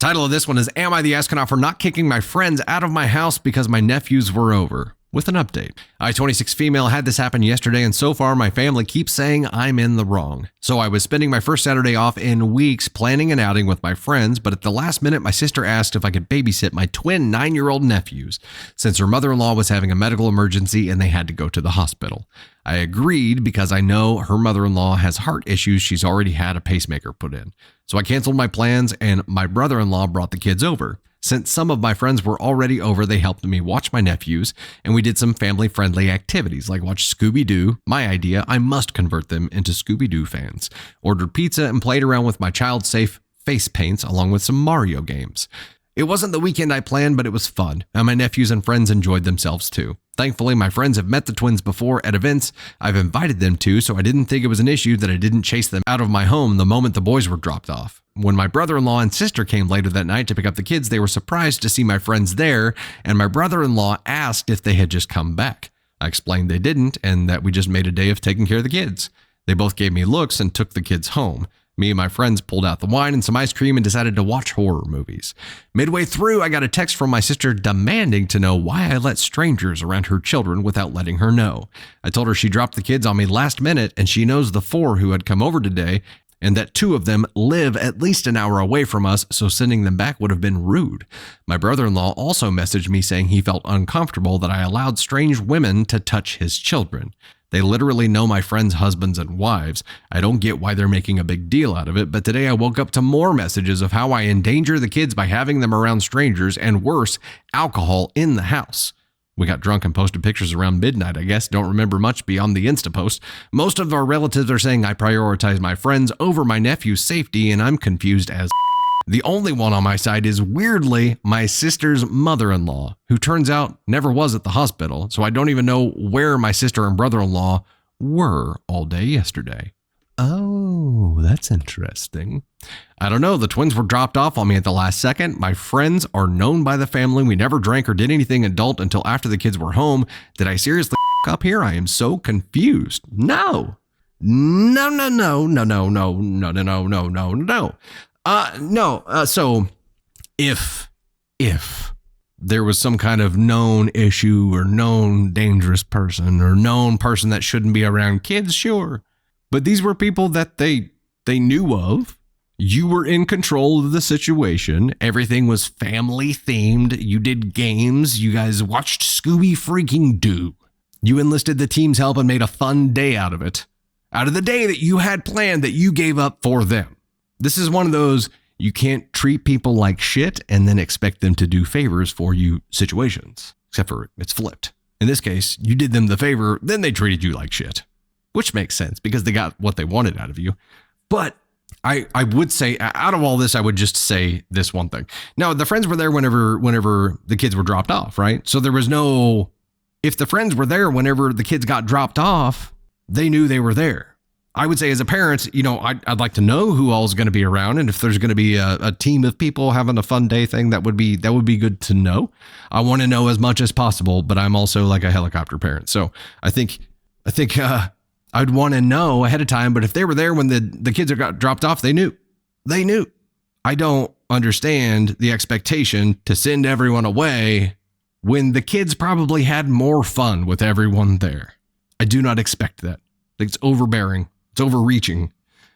Title of this one is, Am I the astronaut for not kicking my friends out of my house because my nephews were over? With an update. I, 26 female, had this happen yesterday, and so far my family keeps saying I'm in the wrong. So I was spending my first Saturday off in weeks planning an outing with my friends, but at the last minute my sister asked if I could babysit my twin 9-year-old nephews, since her mother-in-law was having a medical emergency and they had to go to the hospital. I agreed because I know her mother-in-law has heart issues. She's already had a pacemaker put in. So I canceled my plans and my brother-in-law brought the kids over. Since some of my friends were already over, they helped me watch my nephews, and we did some family-friendly activities like watch Scooby-Doo. My idea, I must convert them into Scooby-Doo fans. Ordered pizza and played around with my child-safe face paints along with some Mario games. It wasn't the weekend I planned, but it was fun, and my nephews and friends enjoyed themselves too. Thankfully, my friends have met the twins before at events I've invited them to, so I didn't think it was an issue that I didn't chase them out of my home the moment the boys were dropped off. When my brother-in-law and sister came later that night to pick up the kids, they were surprised to see my friends there, and my brother-in-law asked if they had just come back. I explained they didn't, and that we just made a day of taking care of the kids. They both gave me looks and took the kids home. Me and my friends pulled out the wine and some ice cream and decided to watch horror movies. Midway through, I got a text from my sister demanding to know why I let strangers around her children without letting her know. I told her she dropped the kids on me last minute and she knows the 4 who had come over today and that 2 of them live at least an hour away from us, so sending them back would have been rude. My brother-in-law also messaged me saying he felt uncomfortable that I allowed strange women to touch his children. They literally know my friends' husbands and wives. I don't get why they're making a big deal out of it, but today I woke up to more messages of how I endanger the kids by having them around strangers and worse, alcohol in the house. We got drunk and posted pictures around midnight, I guess. Don't remember much beyond the Insta post. Most of our relatives are saying I prioritize my friends over my nephew's safety, and I'm confused as The only one on my side is, weirdly, my sister's mother-in-law, who turns out never was at the hospital, so I don't even know where my sister and brother-in-law were all day yesterday. Oh, that's interesting. I don't know. The twins were dropped off on me at the last second. My friends are known by the family. We never drank or did anything adult until after the kids were home. Did I seriously up here? I am so confused. No. So if there was some kind of known issue or known dangerous person or known person that shouldn't be around kids, sure. But these were people that they knew of. You were in control of the situation. Everything was family themed. You did games. You guys watched Scooby freaking Doo. You enlisted the team's help and made a fun day out of it. Out of the day that you had planned that you gave up for them. This is one of those you can't treat people like shit and then expect them to do favors for you situations. Except for it's flipped. In this case, you did them the favor, then they treated you like shit. Which makes sense because they got what they wanted out of you. But I would say, out of all this, I would just say this one thing. Now, the friends were there whenever the kids were dropped off, right? So there was no, if the friends were there whenever the kids got dropped off, they knew they were there. I would say as a parent, I'd like to know who all is going to be around. And if there's going to be a team of people having a fun day thing, that would be good to know. I want to know as much as possible, but I'm also like a helicopter parent. So I think I'd want to know ahead of time, but if they were there when the kids got dropped off, they knew. I don't understand the expectation to send everyone away when the kids probably had more fun with everyone there. I do not expect that. It's overbearing. It's overreaching.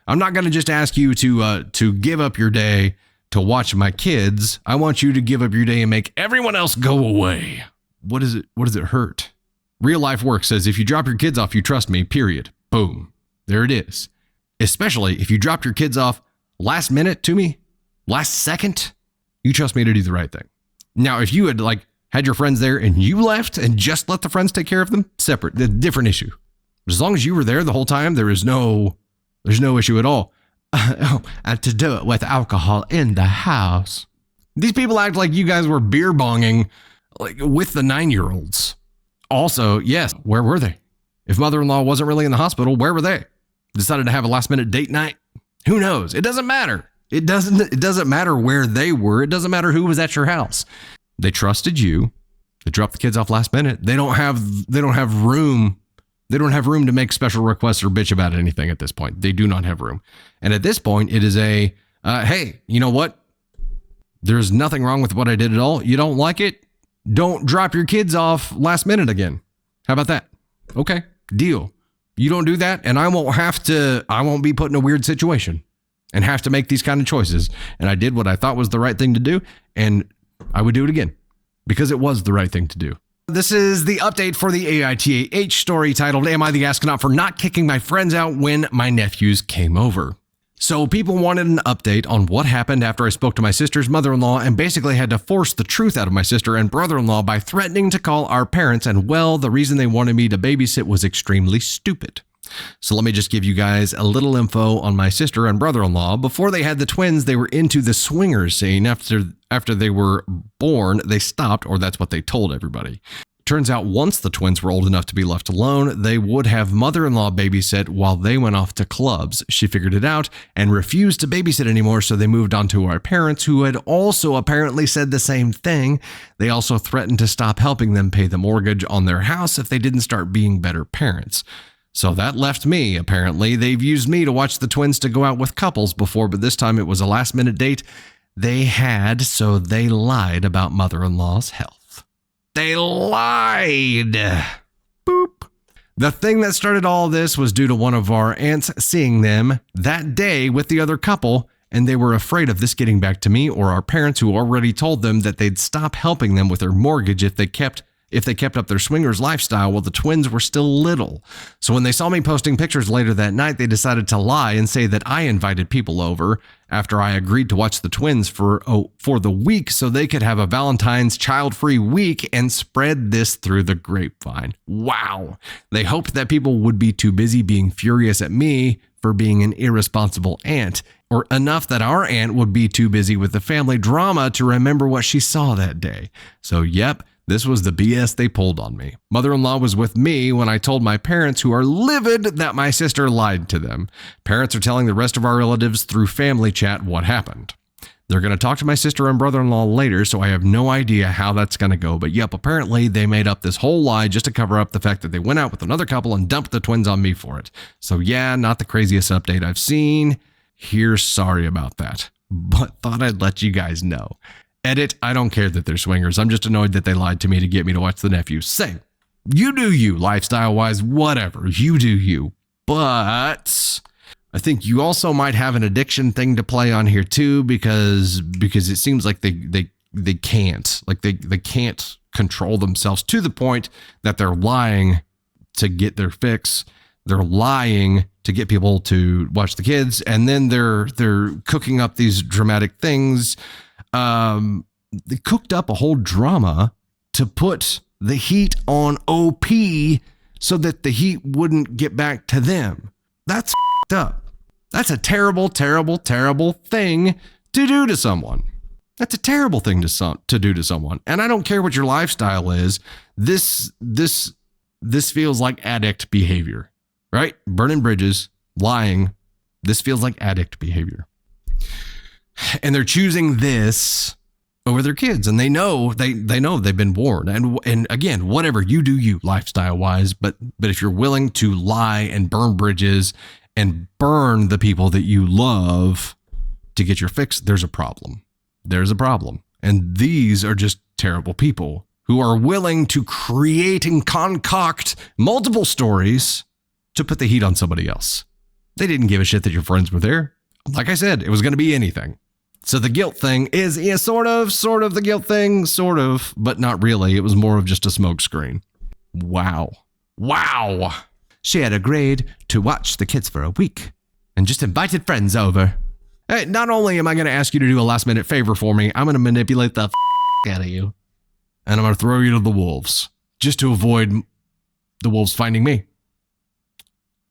I'm not going to just ask you to give up your day to watch my kids. I want you to give up your day and make everyone else go away. What does it hurt? Real life work says if you drop your kids off, you trust me, period. Boom. There it is. Especially if you dropped your kids off last minute to me, last second, you trust me to do the right thing. Now, if you had your friends there and you left and just let the friends take care of them, separate, different issue. But as long as you were there the whole time, there's no issue at all. And to do it with alcohol in the house. These people act like you guys were beer bonging with the 9-year-olds. Also, yes, where were they? If mother-in-law wasn't really in the hospital, where were they? Decided to have a last-minute date night? Who knows? It doesn't matter. It doesn't matter where they were. It doesn't matter who was at your house. They trusted you. They dropped the kids off last minute. They don't have room. They don't have room to make special requests or bitch about anything at this point. They do not have room. And at this point, it is hey, you know what? There's nothing wrong with what I did at all. You don't like it? Don't drop your kids off last minute again. How about that? Okay, deal. You don't do that, and I won't be put in a weird situation and have to make these kind of choices. And I did what I thought was the right thing to do, and I would do it again because it was the right thing to do. This is the update for the AITA story titled, Am I the Astronaut for Not Kicking My Friends Out When My Nephews Came Over? So people wanted an update on what happened after I spoke to my sister's mother-in-law and basically had to force the truth out of my sister and brother-in-law by threatening to call our parents, and well, the reason they wanted me to babysit was extremely stupid. So let me just give you guys a little info on my sister and brother-in-law. Before they had the twins, they were into the swingers scene. After they were born, they stopped, or that's what they told everybody. Turns out once the twins were old enough to be left alone, they would have mother-in-law babysit while they went off to clubs. She figured it out and refused to babysit anymore, so they moved on to our parents, who had also apparently said the same thing. They also threatened to stop helping them pay the mortgage on their house if they didn't start being better parents. So that left me, apparently. They've used me to watch the twins to go out with couples before, but this time it was a last-minute date they had, so they lied about mother-in-law's health. They lied. Boop. The thing that started all this was due to one of our aunts seeing them that day with the other couple, and they were afraid of this getting back to me or our parents, who already told them that they'd stop helping them with their mortgage if they kept up their swingers lifestyle while the twins were still little. So when they saw me posting pictures later that night, they decided to lie and say that I invited people over after I agreed to watch the twins for the week so they could have a Valentine's child-free week and spread this through the grapevine. Wow. They hoped that people would be too busy being furious at me for being an irresponsible aunt, or enough that our aunt would be too busy with the family drama to remember what she saw that day. So yep, this was the BS they pulled on me. Mother-in-law was with me when I told my parents, who are livid that my sister lied to them. Parents are telling the rest of our relatives through family chat what happened. They're going to talk to my sister and brother-in-law later, so I have no idea how that's going to go. But yep, apparently they made up this whole lie just to cover up the fact that they went out with another couple and dumped the twins on me for it. So yeah, not the craziest update I've seen. Here's sorry about that, but thought I'd let you guys know. Edit, I don't care that they're swingers. I'm just annoyed that they lied to me to get me to watch the nephews. Say, you do you, lifestyle-wise, whatever. You do you. But I think you also might have an addiction thing to play on here too, because it seems like they can't. Like they can't control themselves to the point that they're lying to get their fix. They're lying to get people to watch the kids, and then they're cooking up these dramatic things. They cooked up a whole drama to put the heat on OP so that the heat wouldn't get back to them. That's f***ed up. That's a terrible, terrible, terrible thing to do to someone. That's a terrible thing to do to someone. And I don't care what your lifestyle is. This feels like addict behavior, right? Burning bridges, lying. This feels like addict behavior. And they're choosing this over their kids, and they know they've been warned. And again, whatever you do, you lifestyle wise, but if you're willing to lie and burn bridges and burn the people that you love to get your fix, there's a problem. There's a problem. And these are just terrible people who are willing to create and concoct multiple stories to put the heat on somebody else. They didn't give a shit that your friends were there. Like I said, it was going to be anything. So the guilt thing is sort of the guilt thing, sort of, but not really. It was more of just a smokescreen. Wow. She had agreed to watch the kids for a week and just invited friends over. Hey, not only am I going to ask you to do a last minute favor for me, I'm going to manipulate the out of you. And I'm going to throw you to the wolves just to avoid the wolves finding me.